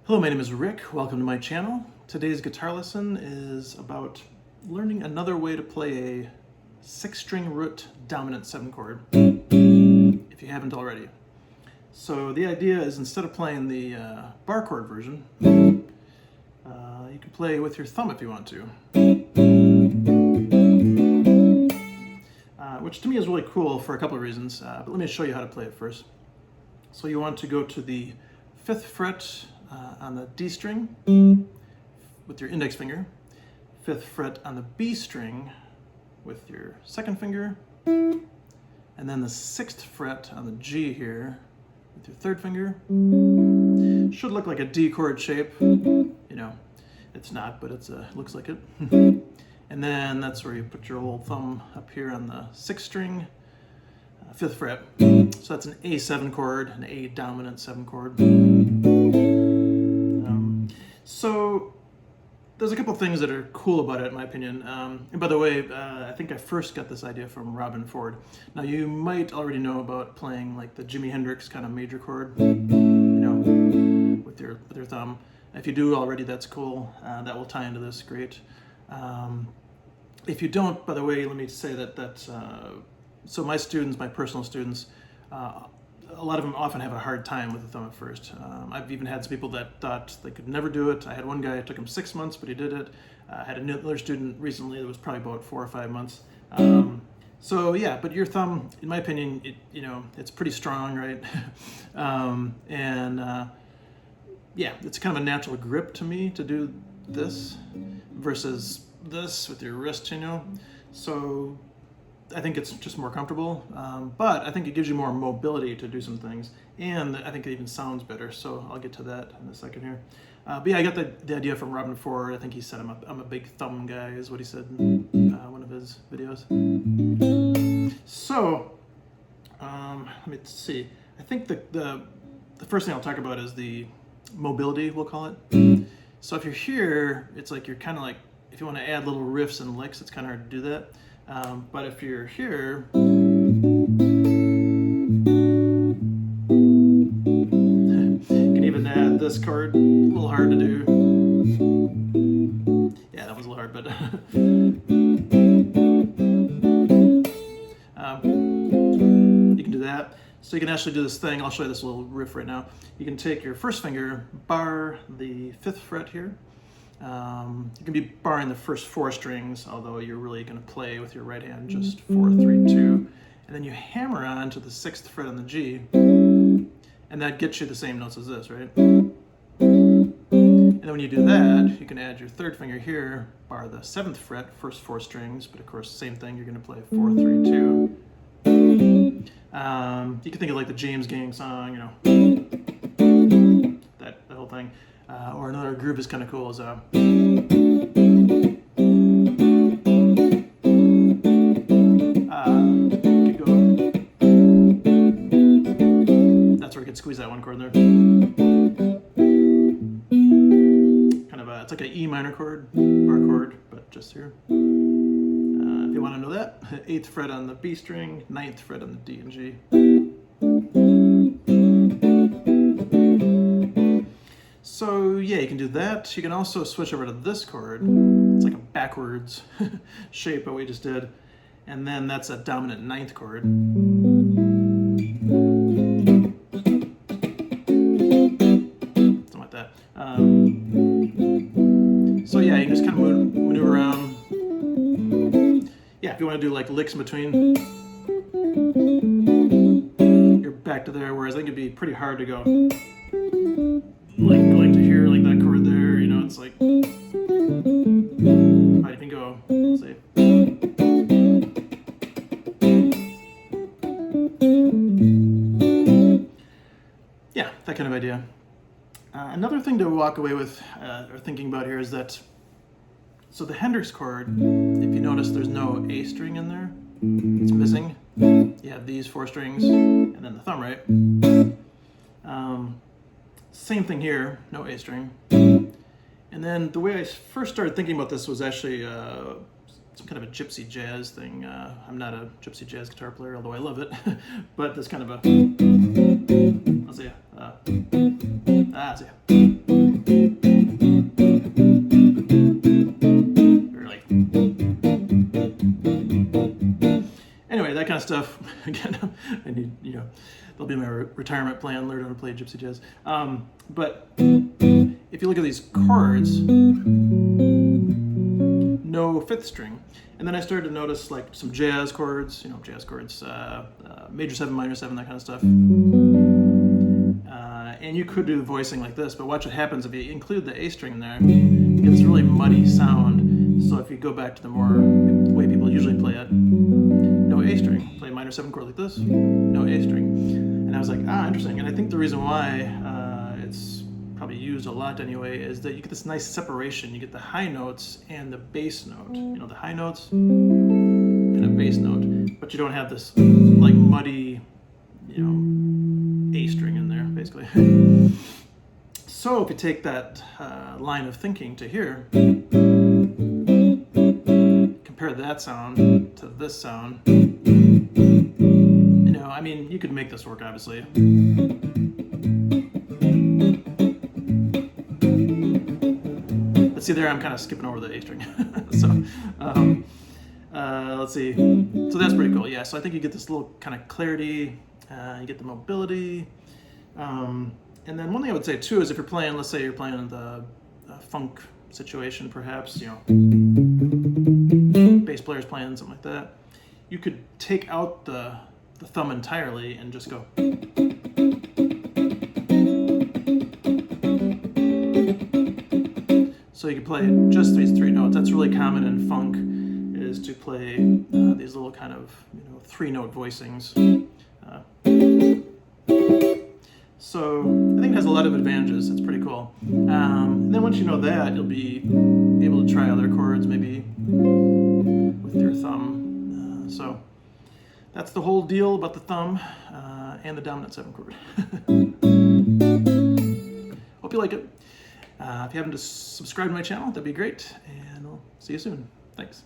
Hello, my name is Rick. Welcome to my channel. Today's guitar lesson is about learning another way to play a 6-string root dominant 7 chord, if you haven't already. So the idea is, instead of playing the bar chord version, you can play with your thumb if you want to. Which to me is really cool for a couple of reasons, but let me show you how to play it first. So you want to go to the 5th fret on the D string with your index finger, 5th fret on the B string with your 2nd finger, and then the 6th fret on the G here with your 3rd finger. Should look like a D chord shape, you know, it's not, but it looks like it. And then that's where you put your old thumb up here on the 6th string, 5th fret. So that's an A7 chord, an A dominant 7 chord. So there's a couple things that are cool about it, in my opinion. And by the way, I think I first got this idea from Robin Ford. Now, you might already know about playing like the Jimi Hendrix kind of major chord, you know, with your thumb. If you do already, that's cool. That will tie into this great. If you don't, by the way, let me say that so my students, my personal students, a lot of them often have a hard time with the thumb at first. I've even had some people that thought they could never do it. I had one guy, it took him 6 months, but he did it. I had another student recently that was probably about 4 or 5 months. So yeah, but your thumb, in my opinion, it's pretty strong, right? Yeah, it's kind of a natural grip to me to do this versus this with your wrist, you know. So I think it's just more comfortable, but I think it gives you more mobility to do some things, and I think it even sounds better, so I'll get to that in a second here. But yeah, I got the idea from Robin Ford. I think he said I'm a big thumb guy, is what he said in one of his videos. So, let me see. I think the first thing I'll talk about is the mobility, we'll call it. So if you're here, it's like you're kind of like, if you want to add little riffs and licks, it's kind of hard to do that. But if you're here, you can even add this chord, a little hard to do. Yeah, that was a little hard, but you can do that. So you can actually do this thing. I'll show you this little riff right now. You can take your first finger, bar the 5th fret here. You can be barring the first 4 strings, although you're really going to play with your right hand just 4, 3, 2, and then you hammer on to the 6th fret on the G, and that gets you the same notes as this, right? And then when you do that, you can add your 3rd finger here, bar the 7th fret, first 4 strings, but of course, same thing, you're going to play 4, 3, 2. You can think of like the James Gang song, you know, that whole thing. Or another groove is kind of cool is keep going. That's where you can squeeze that one chord in there. Kind of it's like an E minor chord, bar chord, but just here. If you want to know that, 8th fret on the B string, 9th fret on the D and G. So yeah, you can do that. You can also switch over to this chord. It's like a backwards shape of what we just did. And then that's a dominant 9th chord. Something like that. So yeah, you can just kind of maneuver around. Yeah, if you want to do like licks in between, you're back to there, whereas I think it'd be pretty hard to go like going to here, like that chord there, you know, it's like, alright, you can go, let's see. Yeah, that kind of idea. Another thing to walk away with, or thinking about here, is that, so the Hendrix chord, if you notice, there's no A string in there, it's missing. You have these 4 strings, and then the thumb, right? Same thing here, no A string. And then the way I first started thinking about this was actually some kind of a gypsy jazz thing. I'm not a gypsy jazz guitar player, although I love it. But there's kind of a, let's see, of stuff, again, I need, there'll be my retirement plan, learn how to play gypsy jazz. But if you look at these chords, no fifth string. And then I started to notice like some jazz chords, major 7, minor 7, that kind of stuff. And you could do the voicing like this, but watch what happens if you include the A string in there. You get this really muddy sound. So if you go back to the way people usually play it, no A string, play a minor 7 chord like this, no A string. And I was like, interesting. And I think the reason why it's probably used a lot anyway is that you get this nice separation. You get the high notes and the bass note. The high notes and a bass note, but you don't have this like muddy, A string in there, basically. So if you take that line of thinking to here, compare that sound to this sound, you could make this work, obviously. But see there, I'm kind of skipping over the A string. So, let's see. So that's pretty cool, yeah. So I think you get this little kind of clarity, you get the mobility. And then one thing I would say too is if you're playing, let's say you're playing the funk situation, perhaps, bass player's playing something like that, you could take out the thumb entirely and just go. So you can play just these 3 notes. That's really common in funk, is to play these little kind of 3-note voicings. So I think it has a lot of advantages. It's pretty cool. And then once you know that, you'll be able to try other chords, maybe with your thumb. So that's the whole deal about the thumb and the dominant 7 chord. Hope you like it. If you haven't subscribed to my channel, that'd be great. And I'll see you soon. Thanks.